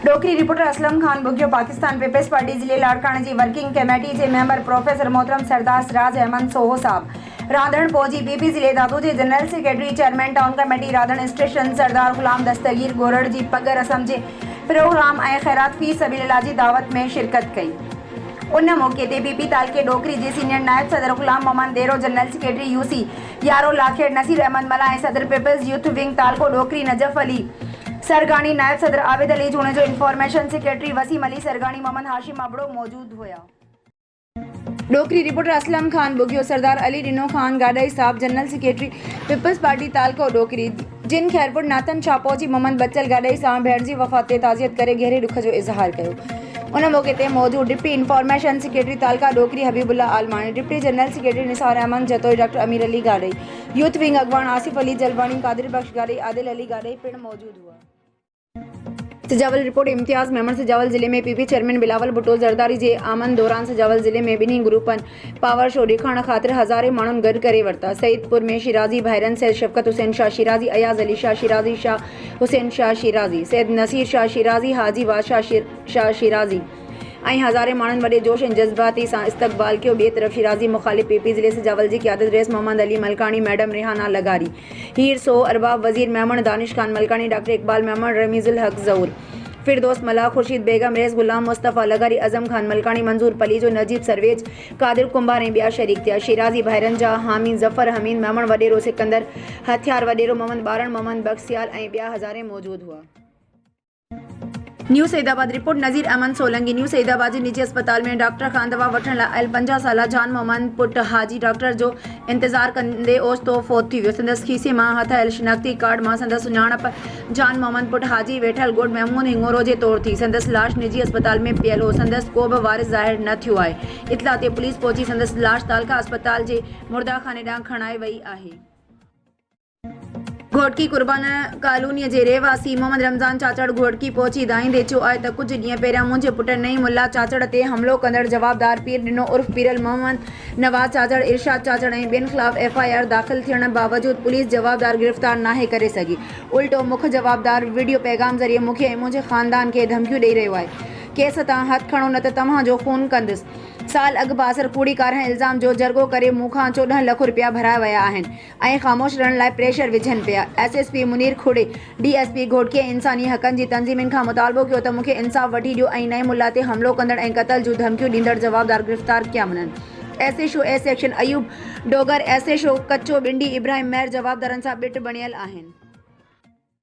डोकरी reporter Aslam Khan Bugio Pakistan peoples party जिले लाड़काने की वर्किंग कमेटी के मेंबर प्रोफेसर मोहतरम सरदार सिराज अहमद सोहो साहब रांधण पहुंची पीपी जिले दादू के general secretary chairman town committee Radhan station Sardar Ghulam Dastagir Gorar की पग रस्म के प्रोग्राम ऐं खैरात फी सबीलिल्लाह की दावत में शिरकत कई। उन मौके ते पीपी तालके डोकरी के सीनियर नायब सदर गुलाम मोहम्मद देरो जनरल सेक्रेटरी यूसी यारो लाखेड़ नसीर अहमद मला सदर पीपल्स यूथ विंग तालको डोकरी नजफ अली सरगानी नायब सदर आबिद अली चूने जो इंफॉर्मेशन सेक्रेटरी वसीम अली सरगानी मोहम्मद हाशिम अबड़ो मौजूद हुआ। डोकरी रिपोर्टर असलम खान बुगियो सरदार अली डिनो खान गाडई साहब जनरल सेक्रेटरी पीपल्स पार्टी तालको डोकरी जिन खैरपुर नातन शाह पहुंची मोहम्मद बच्चल गाडई साहब भेण जी वफ़ात ते ताज़ियत करे गहरे दुख जो इजहार किया। उन मौके ते मौजूद डिप्टी इंफॉर्मेशन सेक्रेटरी तालका Dokri Habibullah Almani, deputy general secretary Nisar Ahmed Jatoi, doctor Amir Ali Gadai, youth wing अगवान आसिफ अली जलवानी, कादिर बख्श गाडई, आदिल अली गाडई पिण मौजूद हुआ। सजावल रिपोर्ट इम्तियाज मेमन सजावल जिले में पीपी चेयरमैन बिलावल भुट्टो जरदारी जे आमन दौरान सजावल जिले में बिन्हीं ग्रुपन पावर शो ॾेखारण ख़ातिर हज़ारे माण्हुनि गॾु करे वरिता। सईदपुर में शिराजी भाईरन सैद शफकत हुसैन शाह शिराजी, अयाज अली शाह शिराजी, शाह हुसैन शाह शिराजी, सैद नसीर शाह शिराजी, हाजी बादशाह शाह शिराजी ऐं हज़ारे माण्हुनि वॾे जोश ऐं जज़्बाती सां इस्तक़बाल कियो। ॿिए तरफ़ शिराजी मुखालिफ़ पीपी ज़िले सजावल जी क़यादत रेस मोहम्मद अली मलकानी, मैडम रेहाना लगारी, हीर सो अरबाब वज़ीर मेमन, दानिश खान मलकानी, डॉक्टर इकबाल मेमन, रमीजुल हक ज़हूर, फिरदौस मल्ला, खुर्शीद बेगम, रेस गुलाम मुस्तफ़ा लगारी, अज़म खान मलकानी, मंजूर पलीजो, नजीब सरवेज, कादिर कुंभार ऐं ॿिया शरीक थिया। शिराजी भाईरन जा हामी ज़फ़र हमीद मेमन, वॾेरो सिकंदर हथियार, वॾेरो मोहम्मद बारन, मोहम्मद बख्सियाल ऐं ॿिया हज़ारे मौजूद हुआ। न्यू सईदाबाद रिपोर्ट नज़ीर अहमद सोलंकी न्यू सईदाबाद के निजी अस्पताल में डॉक्टर खान दवा वठण लाइ आयल 50 साला जान मोहम्मद पुट हाजी डॉक्टर जो इंतजार कंदे ओस्तो फोत थी वियो। संदसि खीसे मां हथ आयल शिनाख्ती कार्ड मां संदसि सुञाणप जान मोहम्मद पुट हाजी वेठल गोड महमूद हिंगोरो जे तौर थी। संदसि लाश निजी अस्पताल में पियल हो। संदसि को बि वारिस ज़ाहिर न थियो आहे। इतला ते पुलिस पहुची संदसि लाश तालका अस्पताल जे मुर्दाखाने ॾांहुं खणाए वई आहे। घोटकी कुर्बान कॉलोनी के रहवासी मोहम्मद रमज़ान चाचड़ घोटकी पहुची दाईंदे चयो आहे त कुछ ॾींहं पहिरियां मुंहिंजे पुट नई मुल्ला चाचड़ ते हमलो कंदड़ जवाबदार पीर ॾिनो उर्फ पीरल मोहम्मद नवाज़ चाचड़, इरशाद चाचड़ ऐं ॿियनि ख़िलाफ़ FIR दाख़िल थियण बावजूद पुलिस जवाबदार गिरफ़्तार नाहे करे सघी। उल्टो मुख जवाबदार वीडियो पैगाम ज़रिए मूंखे ऐं मुंहिंजे ख़ानदान खे धमकियूं ॾेई रहियो आहे। केस तां हथ खणो न त तव्हांजो खून कंदुसि। साल अॻु बासर कूड़ी कारणु इल्ज़ाम जो जरगो करे मूंखां 14 लाख रुपया भराया विया आहिनि ऐं ख़ामोश रहण लाइ प्रेशर विझनि पिया। SSP मुनीर खुड़े DSP घोटकी इंसानी हक़नि जी तंज़ीमुनि खां मुतालबो कयो त मूंखे इंसाफ़ वठी ॾियो ऐं नए मुल्ला ते हमिलो कंदड़ ऐं क़तल जूं धमकियूं ॾींदड़ जवाबदार गिरफ़्तार कया वञनि। SHO A section Ayub Dogar, SHO कच्चो बिंडी इब्राहिम महर जवाबदारनि सां ॿिट बणियल आहिनि।